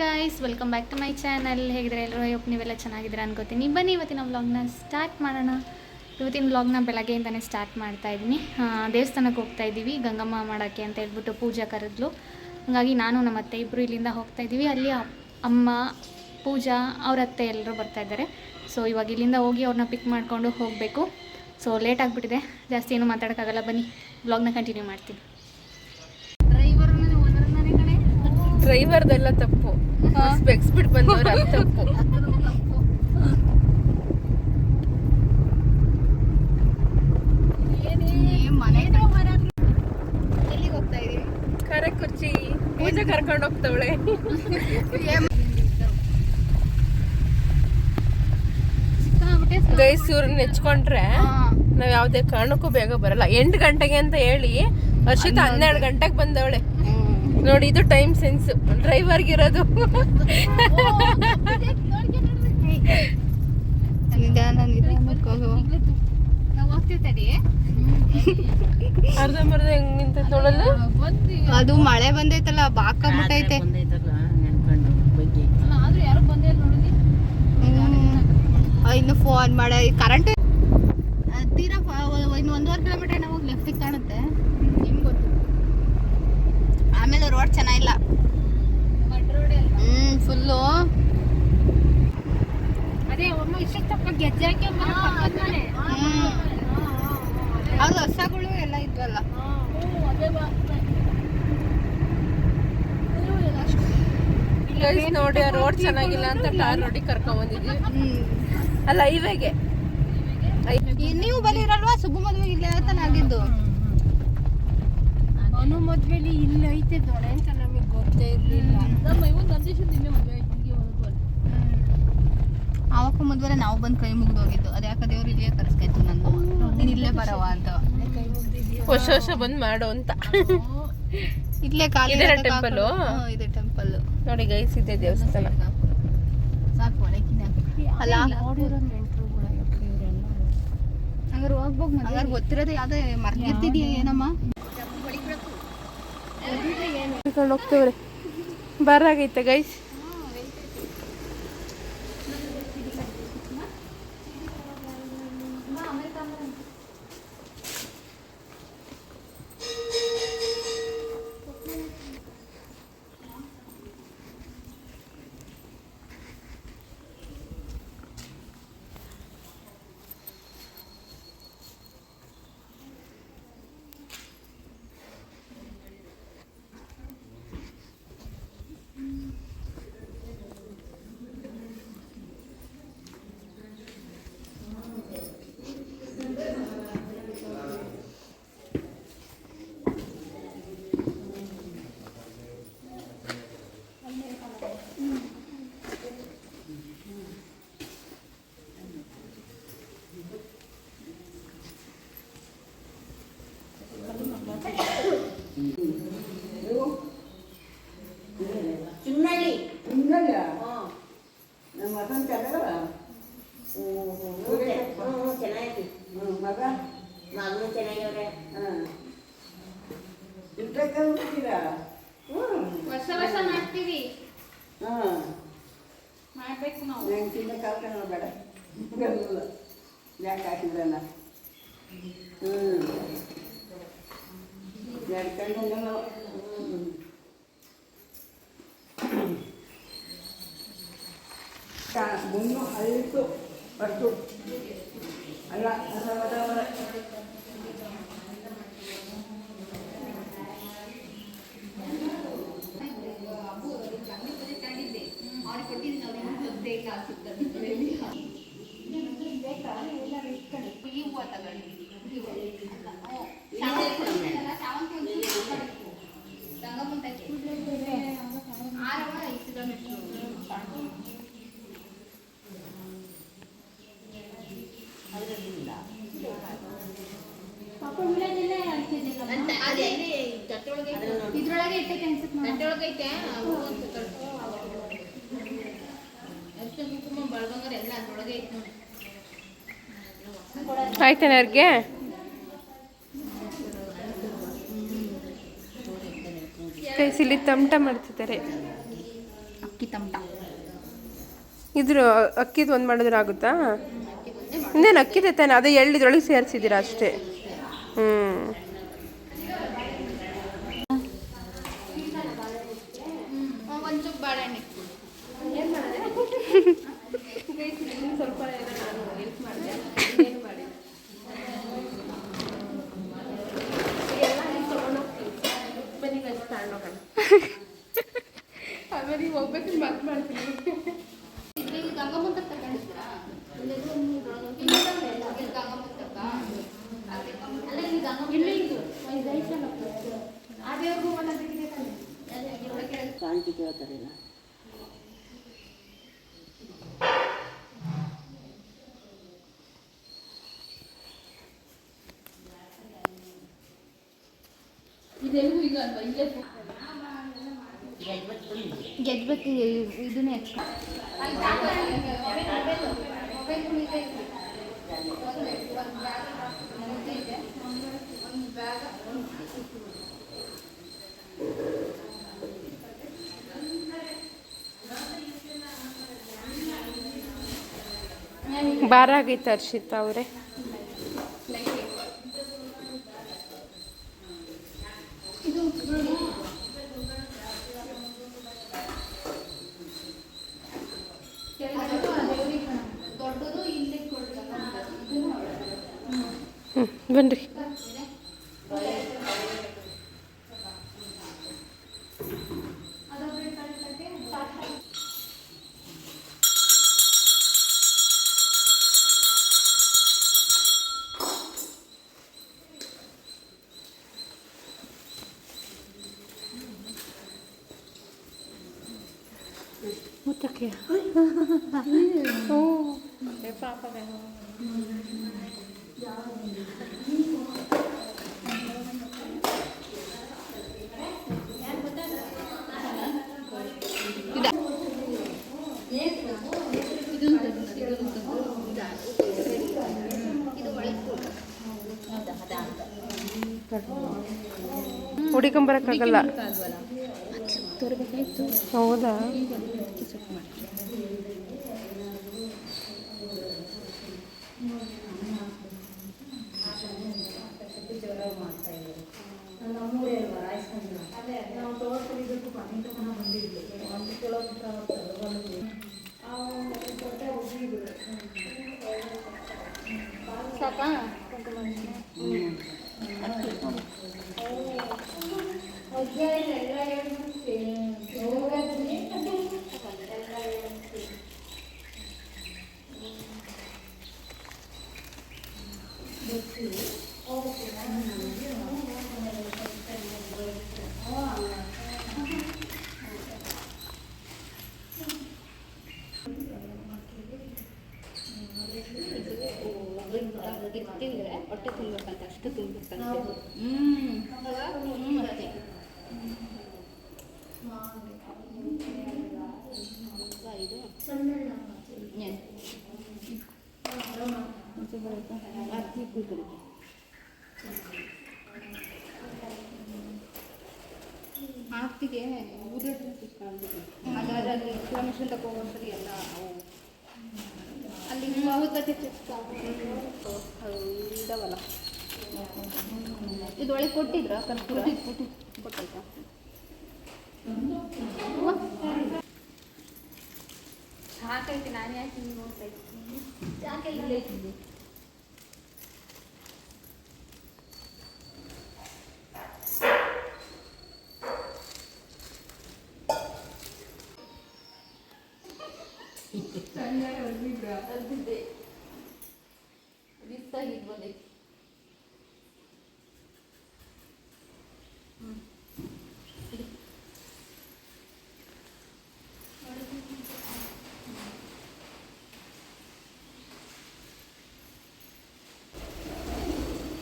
Guys, welcome back to my channel. ಹೇಗಿದ್ರೆ ಎಲ್ಲರೂ hope ನೀವೆಲ್ಲ ಚೆನ್ನಾಗಿದ್ದೀರಾ ಅನ್ಕೋತೀನಿ. ಬನ್ನಿ ಇವತ್ತಿನ ವ್ಲಾಗ್ನ ಸ್ಟಾರ್ಟ್ ಮಾಡೋಣ. ಇವತ್ತಿನ ವ್ಲಾಗ್ನ ಬೆಳಗ್ಗೆಯಿಂದನೇ ಸ್ಟಾರ್ಟ್ ಮಾಡ್ತಾ ಇದ್ದೀನಿ. ದೇವಸ್ಥಾನಕ್ಕೆ ಹೋಗ್ತಾ ಇದ್ದೀವಿ ಗಂಗಮ್ಮ ಮಾಡೋಕ್ಕೆ ಅಂತ ಹೇಳ್ಬಿಟ್ಟು ಪೂಜಾ ಕರೆದ್ಲು. ಹಾಗಾಗಿ ನಾನು ನಮ್ಮ ಅತ್ತೆ ಇಬ್ಬರು ಇಲ್ಲಿಂದ ಹೋಗ್ತಾ ಇದ್ದೀವಿ. ಅಲ್ಲಿ ಅಮ್ಮ, ಪೂಜಾ, ಅವ್ರ ಅತ್ತೆ ಎಲ್ಲರೂ ಬರ್ತಾ ಇದ್ದಾರೆ. ಸೊ ಇವಾಗ ಇಲ್ಲಿಂದ ಹೋಗಿ ಅವ್ರನ್ನ ಪಿಕ್ ಮಾಡಿಕೊಂಡು ಹೋಗಬೇಕು. ಸೊ ಲೇಟ್ ಆಗಿಬಿಟ್ಟಿದೆ, ಜಾಸ್ತಿ ಏನೂ ಮಾತಾಡೋಕ್ಕಾಗಲ್ಲ. ಬನ್ನಿ ವ್ಲಾಗ್ನ ಕಂಟಿನ್ಯೂ ಮಾಡ್ತೀನಿ. ಡ್ರೈವರ್ದೆಲ್ಲ ತಪ್ಪು, ಸ್ಪೆಕ್ಸ್ ಬಿಟ್ಟು ಬಂದವ್ರು ಅದು ತಪ್ಪು. ಎಲ್ಲಿಗೆ ಹೋಗ್ತಾ ಇದೀವಿ? ಕರೆ ಕುರ್ಚಿ ಪೂಜೆ ಕರ್ಕೊಂಡು ಹೋಗ್ತವಳೆ. ಗೈಸ್ ಇವ್ರನ್ನ ನೆಚ್ಕೊಂಡ್ರೆ ನಾವ್ ಯಾವ್ದೇ ಕಾರಣಕ್ಕೂ ಬೇಗ ಬರಲ್ಲ. 8 ಗಂಟೆಗೆ ಅಂತ ಹೇಳಿ ವರ್ಷಿತ 12 ಗಂಟೆಗೆ ಬಂದವಳೆ ನೋಡಿ. ಇದು ಟೈಮ್ ಸೆನ್ಸ್ ಡ್ರೈವರ್ಗಿರೋದು. ಅರ್ಧಂಬರ್ಧ ಹೆಂಗ್ ನಿಂತ ನೋಡಲ್ಲ. ಅದು ಮಳೆ ಬಂದೈತಲ್ಲ, ಬಾಕಬಿಟ್ಟೈತೆ. ಇನ್ನು ಫೋನ್ ಮಾಡ, ಕರೆಂಟ್ ತೀರಾ ಇನ್ನು 1.5 ಕಿಲೋಮೀಟರ್ ನಾವು ಲೆಫ್ಟಿಗೆ ಕಾಣುತ್ತೆ. ನಿಮ್ಗೆ ಗೊತ್ತು. ಆಮೇಲೆ ರೋಡ್ ಚೆನ್ನಾಗಿಲ್ಲ, ಫುಲ್ಲು. ಅದೇ ಒಮ್ಮೆ ಇಷ್ಟಕ್ಕ ಗೆಜ್ಜೆ ಹಾಕಿ ಅದು ಹಸಗಳು ಎಲ್ಲ ಇದ್ವಲ್ಲ. ನೋಡಿ ರೋಡ್ ಚೆನ್ನಾಗಿಲ್ಲ ಅಂತ ಟಾರ್ ರೋಡಿಗೆ ಕರ್ಕೊಂಡ್ ಬಂದಿದ್ವಿ. ಅಲ್ಲ ಹೈವೇಗೆ. ನೀವು ಬಲಿರಲ್ವಾ? ಸುಬ್ಬು ಮದುವೆಗೆ ಇಲ್ಲೇ ತಾನೆ ಆಗಿದ್ದು. ಅವನು ಮದ್ವೆಲಿ ಇಲ್ಲ ಐತೆ ದೊಡೆ ಅಂತ ನಮಗೆ ಗೊತ್ತೇ ಇರ್ಲಿಲ್ಲ. ಅವಕ್ಕ ಮದ್ವೆಲೆ ನಾವು ಬಂದು ಕೈ ಮುಗಿದು ಹೋಗಿದ್ದು. ಅದ್ಯಾಕ ದೇವ್ರು ಇಲ್ಲೇ ಕರೆಸ್ಕಾಯ್ತು ನನ್ನ, ನೀನ್ ಇಲ್ಲೇ ಬರವ ಅಂತ. ವರ್ಷ ವರ್ಷ ಬಂದ್ ಮಾಡು ಅಂತ. ಇಲ್ಲೇ ಕಾಲಿ ಟೆಂಪಲ್. ಇದೆ ಟೆಂಪಲ್ ನೋಡಿ ಗೈಸ್, ಇದೆ ದೇವಸ್ಥಾನ. ಸಾಕು ಒಳಗಿನ ಅಲ್ಲ. ಹಂಗಾರೆ ಹೋಗ್ಬೋಗ್. ಹಂಗಾರೆ ಗೊತ್ತಿರೋದು ಯಾವ್ದೇ ಮರ್ತಿರ್ತಿದ್ಯಾ ಏನಮ್ಮ? ಹೋಗ್ತೇವ್ರಿ. ಬರಾಗೈತೆ ಗೈಸ್. ವರ್ಷ ಮಾಡ್ತೀವಿ, ಮಾಡ್ಬೇಕು ನಾವು. ಬೇಡ ಯಾಕೆ ಹಾಕಿದ್ರಲ್ಲ. ಮುನ್ನು ಅಲ್ಲಿತ್ತು ಅಷ್ಟು ಅಲ್ಲ. ಇದ್ರೊಳಗೆ ಇಟ್ಟೈತೆ ಅನ್ಸುತ್ತೆ. ಆಯ್ತಾನೆ ಅವ್ರಿಗೆ. ಕೈಸಿಲಿ ತಮಟ ಮಾಡ್ತಿದ್ದಾರೆ. ಅಕ್ಕಿ ತಮಟ. ಇದ್ರ ಅಕ್ಕಿದು ಒಂದು ಮಾಡಿದ್ರೆ ಆಗುತ್ತಾ? ಇನ್ನೇನು ಅಕ್ಕಿದೆ ತಾನೆ, ಅದೇ ಎಳ್ಳಿದ್ರೊಳಗೆ ಸೇರಿಸಿದ್ದೀರಾ ಅಷ್ಟೇ. ಒಂಚೂರು ಬಾಳೆಹಣ್ಣೆ ಸ್ವಲ್ಪ ನಾನು ಹೆಲ್ಪ್ ಮಾಡಿದೆ, ಏನು ಮಾಡಿ ಎಲ್ಲ ತೊಗೊಂಡೋಗ್ತೀನಿ. ಬನ್ನಿ ಗಂಜಿ ತಗೊಂಡೋಗೋಣ. ಆಮೇಲೆ ನೀವು ಹೋಗ್ಬೇಕು ಮಾತು ಮಾಡ್ತೀನಿ. ಶಾಂತಿ ಕೇಳ್ತಾರಿಲ್ಲ. ಗೆಜ್ಬೇಕು ಇದನ್ನೇ ಬಾರ ಆಗೈತೆ ಹರ್ಷಿತಾ ಅವರೇ. ಬನ್ರಿ. ಮುತ್ತಕ್ಕೆ ಹುಡಿಕೊಂಬರಕ್ಕಾಗಲ್ಲ. ಹೌದಾ? ಸಾಕಾ? ತಿಂದರೆ ಹೊಟ್ಟೆ ತುಂಬಬೇಕಂತ, ಅಷ್ಟು ತುಂಬಬೇಕಂತ. ಆರ್ತಿಗೆ ಹಾಗಾದ್ರೆ ಅಲ್ಲಿ ಇನ್ಫಾರ್ಮೇಶನ್ ತಗೋಸರಿ ಎಲ್ಲ ಅಲ್ಲಿ ಇದಾವಲ್ಲ, ಇದು ಒಳಗೆ ಕೊಟ್ಟಿದ್ರ ಕರ್ಪೂರ ಕೊಟ್ಟಾಯ್ತಾ? ಸಾಕೈತಿ, ನಾನು ಯಾಕೆ ನೋಡ್ತಾ ಇದ್ದೀನಿ. ಯಾಕೆ ಇಲ್ಲ ಇದ್ದೀನಿ ಅರ್ದಿದ್ದೆ ಬಿಸ್ತಾಗಿದ್ದು ಬಂದೈತಿ.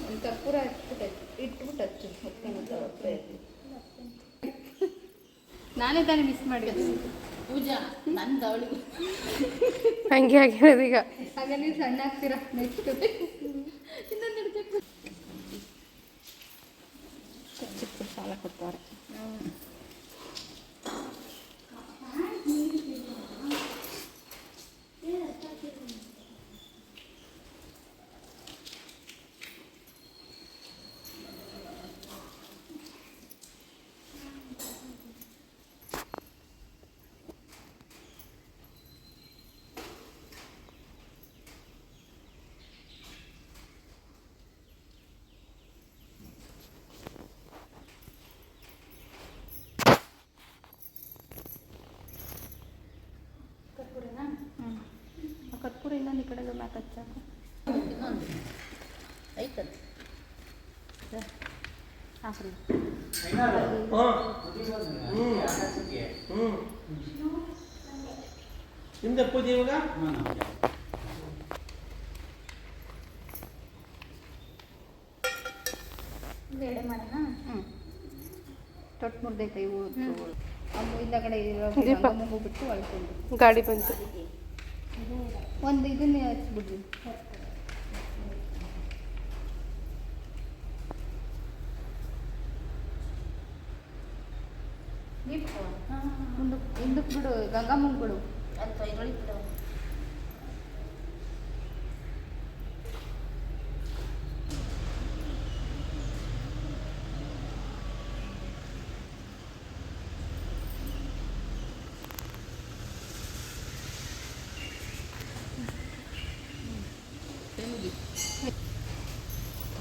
ಒಂದು ಕರ್ಪೂರ ಇಟ್ಬಿಟ್ಟು ಹಚ್ಚು ಹೊತ್ಕೊಂಡು. ನಾನೇ ತಾನೇ ಮಿಸ್ ಮಾಡಿದೆ ಪೂಜಾ, ನಂದು ಅವಳಿಗೆ ಹಂಗೆ ಆಗಿರೋದು ಈಗ. ಆಗ ನೀವು ಸಣ್ಣ ಆಗ್ತೀರಾ ನೆಕ್ಸ್ಟ್. ಇನ್ನೊಂದು ಚಿಕ್ಕ ಸಾಲ ಕೊಡ್ತಾರೆ. ಪೂರ ಇನ್ನೊಂದು ಈ ಕಡೆಗೆ ಮ್ಯಾಕ್ ಹಚ್ಚಾಕು ಐತದ ಹಾಕ್ರಿ ನಿಮ್ದು ಪೂಜೆ ಇವಾಗ ಬೇಳೆ ಮಾಡೋಣ ತೊಟ್ಟು ಮುರ್ದೈತೆ ಇವು ಅಮ್ಮ ಇಂದ ಕಡೆ ದೀಪ. ಮೂಗು ಬಿಟ್ಟು ಅಳ್ಕೊಂಡು ಗಾಡಿ ಬಂತು. ಒಂದು ಇದನ್ನೇ ಹಚ್ಬಿಡ್ರಿ ಹಿಂದಕ್ಕೆ ಬಿಡು ಗಂಗಮ್ಮಂಗೆ ಬಿಡು ಅಂತ ಇದ್ರೊಳಗೆ ಬಿಡು.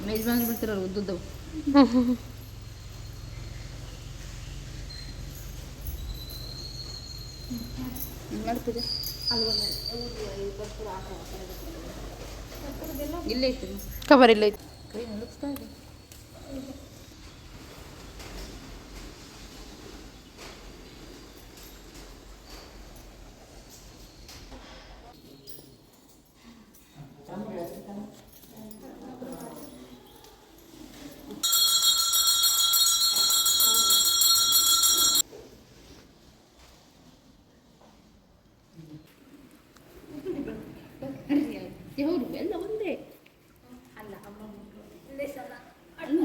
ಮೇಜ್ಮಾನ್ ಬಿಡ್ತಿರಲ್ಲ ಉದ್ದುದ್ದವು ಮಾಡ್ತೀರಿ ಇಲ್ಲೇ ಐತಿ ಕವರ್ ಇಲ್ಲ ಐತಿ. ಕೈ ನಲುಗಿಸ್ತಾ ಇದೆ ಹೌದು ಎಲ್ಲ ಒಂದೇ ಅಲ್ಲ ಅಲ್ಲ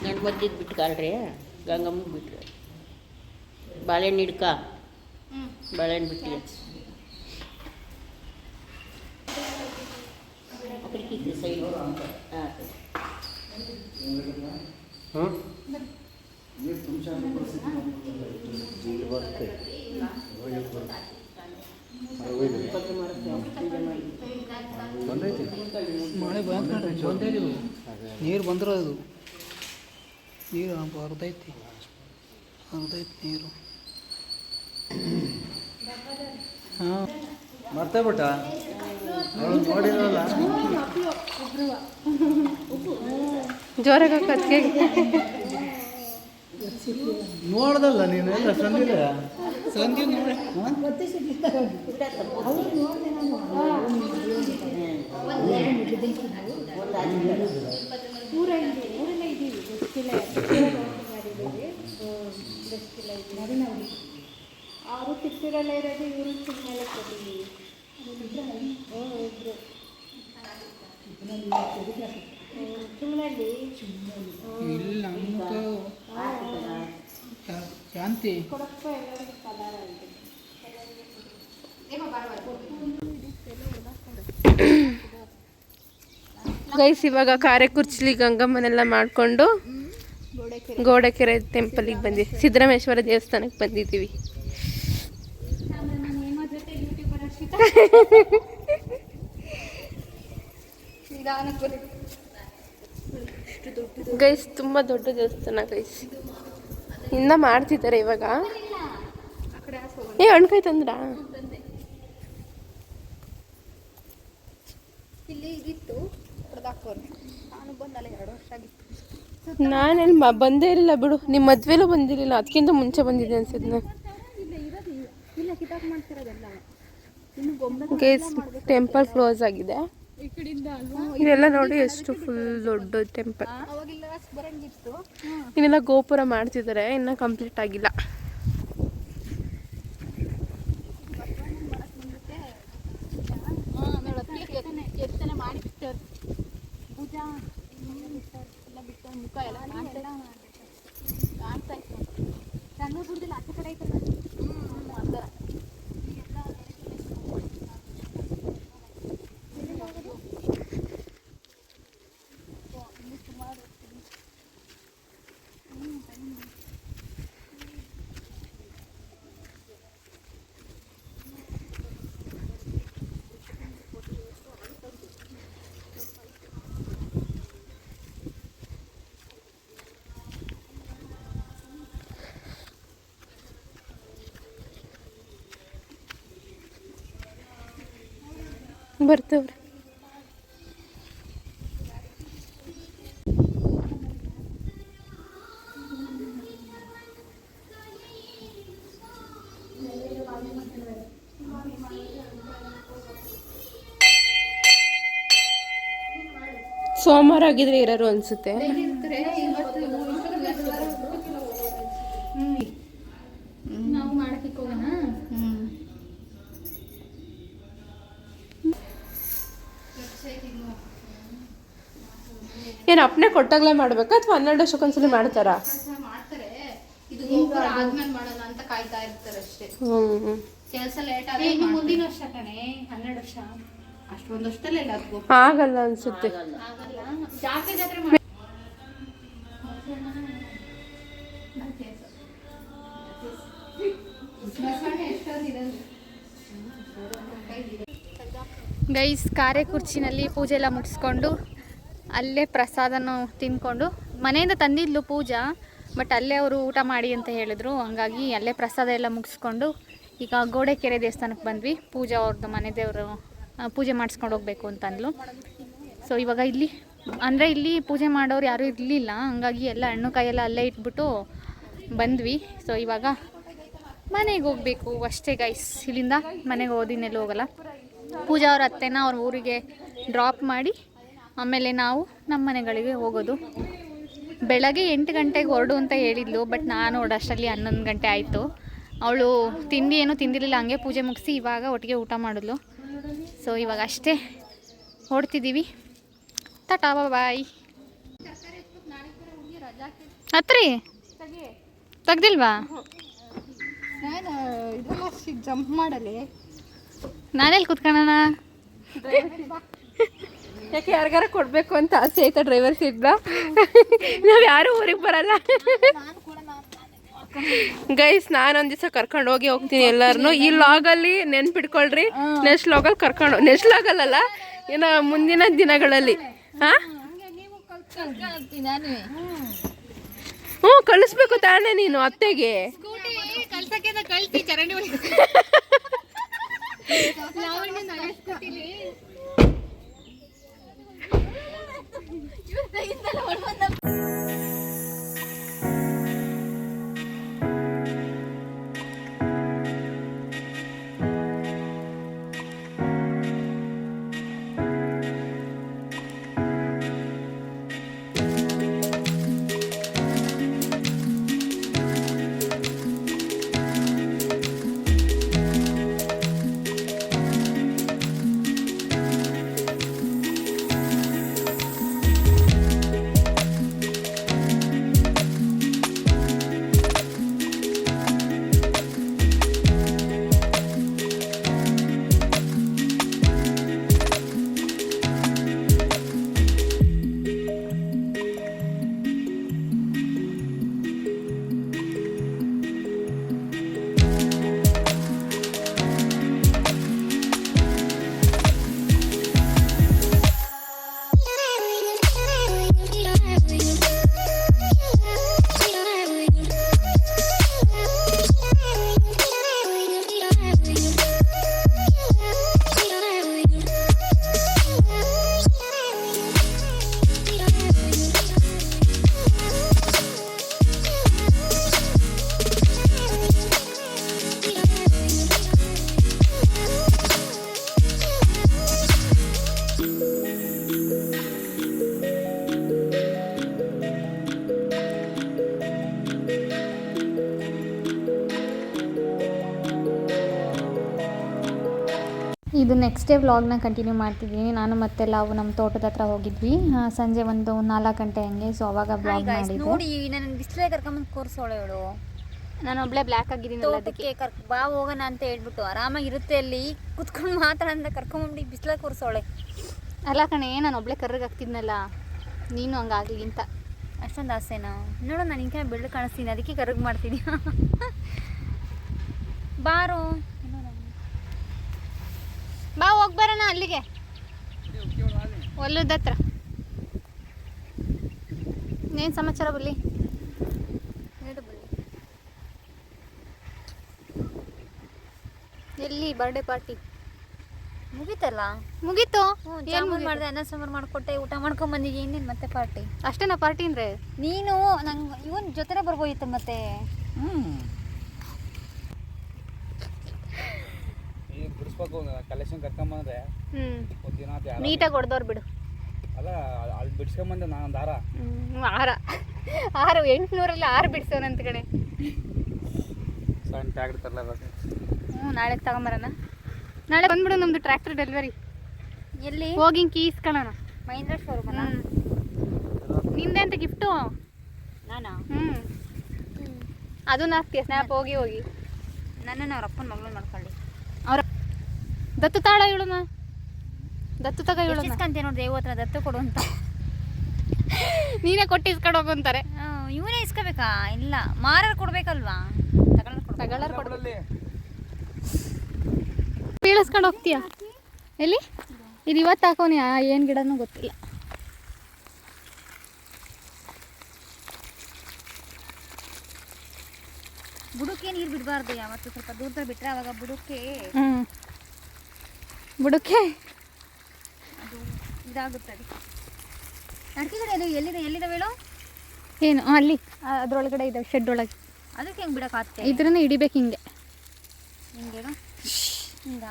ಗಂಡು ಮದ್ದಿದ್ದು ಬಿಟ್ಕಾಳ್ರಿ ಗಂಗಮ್ಮಗೆ ಬಿಟ್ರಿ ಬಾಳೆಹಣ್ಣು ಹಿಡ್ಕ ಬಾಳೆಹಣ್ಣು ಬಿಟ್ಟು ಅಕ್ಕಡಿಕ್ಕೆ ಸೈಡ್ ಹಾಂ ಮಳೆ ಬಂದೈತಿ ನೀರು ಬಂದಿರೋದು ನೀರು ಹರಿದೈತಿ ನೀರು ಹಾಂ ಮರ್ತೇ ಬಿಟ್ಟ ನೋಡಿರಲ್ಲ ಜೋರಾಗಿ ಕತ್ಗೆ ನೋಡ್ದಲ್ಲ ನೀನು ಎಲ್ಲ ಸಂದಿಲ್ಲ ಸಂದಿ ನೋಡಿ ಅವರು ಕಿತ್ತೂರಲ್ಲೇ ಇರೋದು ಇವರು ಚಿಕ್ಕಮೇಲೆ ಕೊಟ್ಟಿದ್ದೀವಿ ಚಿಮ್ಮನಲ್ಲಿ ಇಲ್ಲ ನಮ್ಗೆ ಶಾಂತಿ ಕೊಡಪ್ಪ ಎಲ್ಲರಿಗೂ ಕಲರ್ ಆಗಿದೆ ಗೈಸ್ ಇವಾಗ ಕಾರೆಕುರ್ಚಲಿ ಗಂಗಮ್ಮನೆಲ್ಲ ಮಾಡಿಕೊಂಡು ಗೋಡೆಕೆರೆ ಟೆಂಪಲಿಗೆ ಬಂದಿದ್ದೀವಿ, ಸಿದ್ದರಾಮೇಶ್ವರ ದೇವಸ್ಥಾನಕ್ಕೆ ಬಂದಿದ್ದೀವಿ. ಗೈಸ್ ತುಂಬ ದೊಡ್ಡ ದೇವಸ್ಥಾನ ಗೈಸ್, ಇನ್ನ ಮಾಡ್ತಿದ್ದಾರೆ ಇವಾಗ. ಹಣ್ಕಾಯಿ ತಂದ್ರ ಇಲ್ಲಿ ಇತ್ತು ನಾನು ಬಂದಲ್ಲ 2 ವರ್ಷ ಆಗಿತ್ತು. ನಾನೆಲ್ಲಿ ಬಂದೇ ಇರಲಿಲ್ಲ ಬಿಡು, ನಿಮ್ಮ ಮದ್ವೆಲೂ ಬಂದಿರಲಿಲ್ಲ, ಅದಕ್ಕಿಂತ ಮುಂಚೆ ಬಂದಿದ್ದೆ ಅನ್ಸಿದ್ ನಾನು. ಇಲ್ಲ ಕಿತಾಕ್ ಮಾಡ್ತಿರೋದೆಲ್ಲ ಇನ್ನು ಗೊಂಬೆ ಗೈಸ್ ಟೆಂಪಲ್ ಕ್ಲೋಸ್ ಆಗಿದೆ. ಇದೆಲ್ಲ ನೋಡಿ ಎಷ್ಟು ಫುಲ್ ದೊಡ್ಡ ಟೆಂಪಲ್. ಅವಾಗೆಲ್ಲ ಬರಂಗಿತ್ತು. ಇನ್ನೆಲ್ಲ ಗೋಪುರ ಮಾಡ್ತಿದ್ದಾರೆ, ಇನ್ನೂ ಕಂಪ್ಲೀಟ್ ಆಗಿಲ್ಲ. ಎಷ್ಟನೇ ಮಾಡಿಬಿಟ್ಟರು ಪೂಜಾ ಎಲ್ಲ ಬಿಟ್ಟು ಮುಖ ಎಲ್ಲ ಕಾಣ್ತಾ ಇತ್ತು. ಸಣ್ಣ ಬುಡ್ದಿಲ್ಲ ಆಚೆ ಕಡೆ ಐತಲ್ಲ. ಅಂತರ ಬರ್ತವ್ರೆ. ಸೋಮವಾರ ಆಗಿದ್ರೆ ಇರೋರು ಅನ್ಸುತ್ತೆ. ನಾವು ಮಾಡಕ್ಕೆ ಹೋಗೋಣ. ಏನು ಅಪ್ಪನೇ ಕೊಟ್ಟಾಗ್ಲೇ ಮಾಡ್ಬೇಕಾ ಅಥವಾ 12 ವರ್ಷಕ್ಕೊಂದ್ಸಲಿ ಮಾಡ್ತಾರಾ? ಮಾಡ್ತಾರೆ. ಇದು ಗೋಪುರ ಆದ್ಮೇಲೆ ಮಾಡೋಣ ಅಂತ ಕಾಯ್ತಾ ಇರ್ತಾರೆ ಅಷ್ಟೇ. ಕೆಲಸ ಲೇಟ್ ಆದ್ರೆ ಇನ್ನು ಮುಂದಿನ ವರ್ಷ ಕಣೆ, 12 ವರ್ಷ ಅಷ್ಟೊಂದು ವರ್ಷದಲ್ಲೇ ಇಲ್ಲ ಅದು ಆಗಲ್ಲ ಅನ್ಸುತ್ತೆ. ಆಗಲ್ಲ. ಜಾತ್ರೆ ಮಾಡಿ ಗೈಸ್, ಕಾರ್ಯ ಕುರ್ಚಿನಲ್ಲಿ ಪೂಜೆ ಎಲ್ಲ ಮುಗಿಸ್ಕೊಂಡು ಅಲ್ಲೇ ಪ್ರಸಾದನ ತಿಂದ್ಕೊಂಡು, ಮನೆಯಿಂದ ತಂದಿದ್ಲು ಪೂಜಾ, ಬಟ್ ಅಲ್ಲೇ ಅವರು ಊಟ ಮಾಡಿ ಅಂತ ಹೇಳಿದ್ರು. ಹಂಗಾಗಿ ಅಲ್ಲೇ ಪ್ರಸಾದ ಎಲ್ಲ ಮುಗಿಸ್ಕೊಂಡು ಈಗ ಗೋಡೆಕೆರೆ ದೇವಸ್ಥಾನಕ್ಕೆ ಬಂದ್ವಿ. ಪೂಜಾ ಅವ್ರದ್ದು ಮನೆ ದೇವರು ಪೂಜೆ ಮಾಡಿಸ್ಕೊಂಡು ಹೋಗ್ಬೇಕು ಅಂತಂದ್ಲು. ಸೊ ಇವಾಗ ಇಲ್ಲಿ ಅಂದರೆ ಇಲ್ಲಿ ಪೂಜೆ ಮಾಡೋರು ಯಾರೂ ಇರಲಿಲ್ಲ, ಹಂಗಾಗಿ ಎಲ್ಲ ಹಣ್ಣು ಕಾಯೆಲ್ಲ ಅಲ್ಲೇ ಇಟ್ಬಿಟ್ಟು ಬಂದ್ವಿ. ಸೊ ಇವಾಗ ಮನೆಗೆ ಹೋಗಬೇಕು ಅಷ್ಟೇ ಗೈಸ್. ಇಲ್ಲಿಂದ ಮನೆಗೆ ಓದಿನೆಲ್ಲ ಹೋಗಲ್ಲ. ಪೂಜಾ ಅವ್ರ ಅತ್ತೆನ ಅವ್ರ ಊರಿಗೆ ಡ್ರಾಪ್ ಮಾಡಿ ಆಮೇಲೆ ನಾವು ನಮ್ಮ ಮನೆಗಳಿಗೆ ಹೋಗೋದು. ಬೆಳಗ್ಗೆ 8 ಗಂಟೆಗೆ ಹೊರಡು ಅಂತ ಹೇಳಿದ್ಲು, ಬಟ್ ನಾನು ಹೊರಡೋಷ್ಟರಲ್ಲಿ 11 ಗಂಟೆ ಆಯಿತು. ಅವಳು ತಿಂಡಿ ಏನೂ ತಿಂದಿರಲಿಲ್ಲ, ಹಂಗೆ ಪೂಜೆ ಮುಗಿಸಿ ಇವಾಗ ಒಟ್ಟಿಗೆ ಊಟ ಮಾಡಿದ್ಲು. ಸೊ ಇವಾಗ ಅಷ್ಟೇ ಹೊರಡ್ತಿದ್ದೀವಿ. ಟಾಟಾ ಬಾಯ್. ಹತ್ರಿ ತೆಗ್ದಿಲ್ವಾ? ನಾನು ಇದೆಲ್ಲ ಜಂಪ್ ಮಾಡಲಿ. ನಾನೆಲ್ಲಿ ಕೂತ್ಕೊಳ್ಳೋಣ? ಯಾಕೆ ಯಾರಿಗಾರ ಕೊಡಬೇಕು ಅಂತ ಆಸೆ ಆಯ್ತಾ ಡ್ರೈವರ್ ಸೀಟ್ನ? ನಾವು ಯಾರೂ ಊರಿಗೆ ಬರಲ್ಲ ಗೈಸ್. ನಾನೊಂದು ದಿವಸ ಕರ್ಕೊಂಡು ಹೋಗ್ತೀನಿ ಎಲ್ಲರನ್ನು. ಈ ಲಾಗಲ್ಲಿ ನೆನ್ಪಿಟ್ಕೊಳ್ರಿ. ನೆಕ್ಸ್ಟ್ ಲಾಗಲ್ಲಿ ನೆಕ್ಸ್ಟ್ ಲಾಗಲ್ಲ, ಏನೋ ಮುಂದಿನ ದಿನಗಳಲ್ಲಿ. ಹಾಂ, ಹ್ಞೂ ಕಳಿಸ್ಬೇಕು ತಾನೇ ನೀನು ಅತ್ತೆಗೆ. ಕಳ್ಸಿ ಚರಂಡಿ ಇದು ನೆಕ್ಸ್ಟ್ ಡೇ ವ್ಲಾಗ್ನ ಕಂಟಿನ್ಯೂ ಮಾಡ್ತಿದ್ದೀನಿ. ನಾನು ಮತ್ತೆ ನಾವು ನಮ್ಮ ತೋಟದ ಹತ್ರ ಹೋಗಿದ್ವಿ ಸಂಜೆ ಒಂದು 4 ಗಂಟೆ ಹಂಗೆ. ಸೊ ಅವಾಗ ವ್ಲಾಗ್ ಮಾಡಿದ್ದೆ. ನೋಡಿ ನನ್ನ ಬಿಸಿಲೇ ಕರ್ಕೊಂಬಂದು ಕೂರಿಸೋಳೆ ಇವಳು. ನಾನು ಒಬ್ಳೆ ಬ್ಲ್ಯಾಕ್ ಆಗಿದ್ದೀನಿ ಅದಕ್ಕೆ ಬಾ ಹೋಗೋಣ ಅಂತ ಹೇಳ್ಬಿಟ್ಟು ಆರಾಮಾಗಿರುತ್ತೆ ಅಲ್ಲಿ ಕುತ್ಕೊಂಡು ಮಾತಾಡಂತ ಕರ್ಕೊಂಬಂದು ಬಿಸಿಲೇ ಕೂರಿಸೋಳೆ. ಅಲ್ಲ ಕಣೆ, ನಾನು ಒಬ್ಳೆ ಕರ್ರಗಾಗ್ತಿದ್ನಲ್ಲ, ನೀನು ಹಂಗಾಗಲಿ ಅಂತ. ಅಷ್ಟೊಂದು ಆಸೆನಾ? ನೋಡು ನಾನು ಇಂಕ ಬೆಳ್ಳು ಕಾಣಿಸ್ತೀನಿ, ಅದಕ್ಕೆ ಕರ್ರಗ್ ಮಾಡ್ತೀನಿ. ಬಾರೋ ಬಾ ಹೋಗಿ ಬರೋಣ ಅಲ್ಲಿಗೆ, ಹೊಲದ ಹತ್ರ. ಏನು ಸಮಾಚಾರ ಬಲ್ಲಿ? ಎಲ್ಲಿ ಬರ್ಡೇ ಪಾರ್ಟಿ ಮುಗೀತಲ್ಲ? ಮುಗೀತು. ಜಾಮೂನ್ ಮಾಡಿದೆ, ಅನ್ನ ಸಾಂಬಾರು ಮಾಡಿಕೊಟ್ಟೆ, ಊಟ ಮಾಡ್ಕೊಂಡ್ ಬಂದಿದ್ದೀನಿ. ಇನ್ನೇನು ಮತ್ತೆ ಪಾರ್ಟಿ? ಅಷ್ಟೇನಾ ಪಾರ್ಟಿ ಅಂದರೆ? ನೀನು ನಂಗೆ ಇವನ್ ಜೊತೆನೇ ಬರ್ಬೋಯಿತ್ತು ಮತ್ತೆ. ಈಗ ಬಿಡಿಸ್ಬೇಕು ಕಲೆಕ್ಷನ್ ಕರ್ಕೊಂಬಂದ್ರೆ ನೀಟಾಗಿ ಹೊಡೆದವ್ರು ಬಿಡು. ಅಲ್ಲ ಅಲ್ಲಿ ಬಿಡ್ಸ್ಕೊಂಬಂದೆ ನಾನೊಂದು ಹಾರ. ಆರು 800ರಲ್ಲಿ 6 ಬಿಡ್ಸೋನಂತ ಕಡೆ. ಸಣ್ಣ ಟ್ಯಾಕ್ಟ್ರಿ ತರಲೇಬೇಕು. ನಾಳೆ ತಗೊಂಬರೋಣ. ನಾಳೆ ಬಂದ್ಬಿಡು, ನಮ್ಮದು ಟ್ರ್ಯಾಕ್ಟರ್ ಡೆಲಿವರಿ. ಎಲ್ಲಿ ಹೋಗಿ ಕೀ ಇಸ್ಕೊಳ್ಳೋಣ. ಮಹೇಂದ್ರ ಶೋರೂಮ್ ಅಲ್ಲ? ನಿಂದೆ ಅಂತ ಗಿಫ್ಟು. ನಾನಾ? ಅದು ನಾಕ್ತಿಯ ಸ್ನ್ಯಾಪ್ ಹೋಗಿ ಹೋಗಿ. ನನ್ನನ್ನು ಅವ್ರ ಅಪ್ಪನ ಮಗಳು ಮಾಡ್ಕೊಳ್ಳಿ. ಅವ್ರ ದತ್ತು ತಾಳ ಹೇಳೋಣ, ದತ್ತು ತಗ ಹೇಳೋಣ. ಇಸ್ಕಂತೆ ನೋಡಿ ದೇವ ಹತ್ರ ದತ್ತು ಕೊಡು ಅಂತ. ನೀನೇ ಕೊಟ್ಟು ಇಸ್ಕೊಂಡು ಹೋಗು ಅಂತಾರೆ. ಇವನೇ ಇಸ್ಕೋಬೇಕಾ? ಇಲ್ಲ, ಮಾರರ್ ಕೊಡ್ಬೇಕಲ್ವಾ? ತಗೊಳ್ಳೋರು ಕೊಡ್ಬೇಕು. ಬೀಳಿಸ್ಕೊಂಡು ಹೋಗ್ತೀಯಾ? ಎಲ್ಲಿ? ಇದು ಇವತ್ತು ಹಾಕೋನಿ, ಏನು ಗಿಡನೂ ಗೊತ್ತಿಲ್ಲ. ಬುಡಕ್ಕೆ ನೀರು ಬಿಡಬಾರ್ದು ಯಾವತ್ತು, ಸ್ವಲ್ಪ ದೂರದಲ್ಲಿ ಬಿಟ್ಟರೆ ಅವಾಗ ಬುಡಕ್ಕೆ ಬುಡಕ್ಕೆ ಅದು ಇದಾಗುತ್ತದೆ. ಅಡಿಕೆ ಗಿಡ ಎಲ್ಲಿದೆ ಹೇಳು? ಏನು ಅಲ್ಲಿ ಅದ್ರೊಳಗಡೆ ಇದೆ, ಶೆಡ್ ಒಳಗೆ. ಅದಕ್ಕೆ ಹೆಂಗೆ ಬಿಡೋಕ್ಕಾಗ್ತೆ? ಇದ್ರನ್ನ ಹಿಡಿಬೇಕು ಹಿಂಗೆ. ಹಿಂಗೇನು ಹಿಂಗ?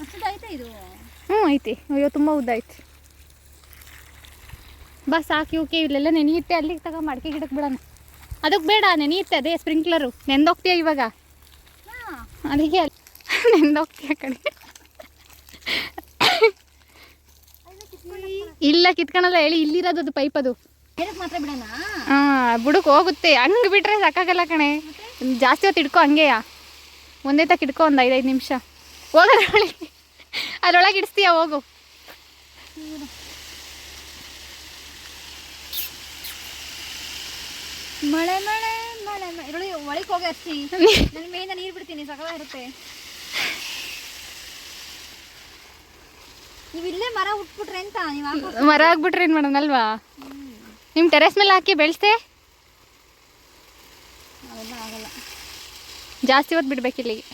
ಅಷ್ಟೊಂದು ಇದು? ಐತಿ. ಅಯ್ಯೋ ತುಂಬ ಉದ್ದ ಐತಿ. ಬಾ ಸಾಕು. ಇವಕ್ಕೆ ಇಲ್ಲೆಲ್ಲ ನೆನೆಯುತ್ತೆ, ಅಲ್ಲಿಗೆ ತಗೊಂಡು ಅಡಿಕೆ ಗಿಡಕ್ಕೆ ಬಿಡೋಣ. ಅದಕ್ಕೆ ಬೇಡ, ನೆನೆಯುತ್ತೆ, ಅದೇ ಸ್ಪ್ರಿಂಕ್ಲರು. ನೆಂದೋಗ್ತೀಯ ಇವಾಗ, ಅದಕ್ಕೆ ನೆಂದೋಗ್ತೀಯ ಕಡೆ. ಇಲ್ಲ ಕಿತ್ಕೊಳಲ್ಲ, ಹೇಳಿ ಇಲ್ಲಿರೋದು ಅದು ಪೈಪ್. ಅದು ಗಿಡಕ್ಕೆ ಮಾತ್ರ ಬಿಡೋಣ? ಬುಡಕ್ಕೆ ಹೋಗುತ್ತೆ. ಹಂಗೆ ಬಿಟ್ರೆ ಸಾಕಾಗಲ್ಲ ಕಣೆ, ಜಾಸ್ತಿ ಹೊತ್ತು ಇಡ್ಕೊ. ಹಂಗೆಯ ಒಂದೇ ತಕ್ಕ ಇಡ್ಕೊ, ಒಂದು 5 ನಿಮಿಷ. ಹೋಗೋದ್ರೊಳಗೆ ಅದ್ರೊಳಗೆ ಇಡಿಸ್ತೀಯ, ಹೋಗು. ಮಳೆ ಮಳೆ ಮಳೆ ಮಳೆ ಒಳಗೆ ಹೋಗಿ ಹಚ್ಚಿ, ನನ್ನ ಮೇಲಿಂದ ನೀರು ಬಿಡ್ತೀನಿ, ಸಕಲಾಗಿರುತ್ತೆ. ನೀವು ಇಲ್ಲೇ ಮರ ಉಟ್ಬಿಟ್ರೆ ಅಂತ ನೀವು ಮರ ಆಗ್ಬಿಟ್ರೆ ಏನು ಮಾಡೋಣಲ್ವಾ? ನಿಮ್ಮ ಟೆರೆಸ್ ಮೇಲೆ ಹಾಕಿ ಬೆಳೆಸ್ತೆ. ಅವೆಲ್ಲ ಆಗಲ್ಲ, ಜಾಸ್ತಿ ಹೊತ್ತು ಬಿಡ್ಬೇಕಿಲ್ಲಿಗೆ.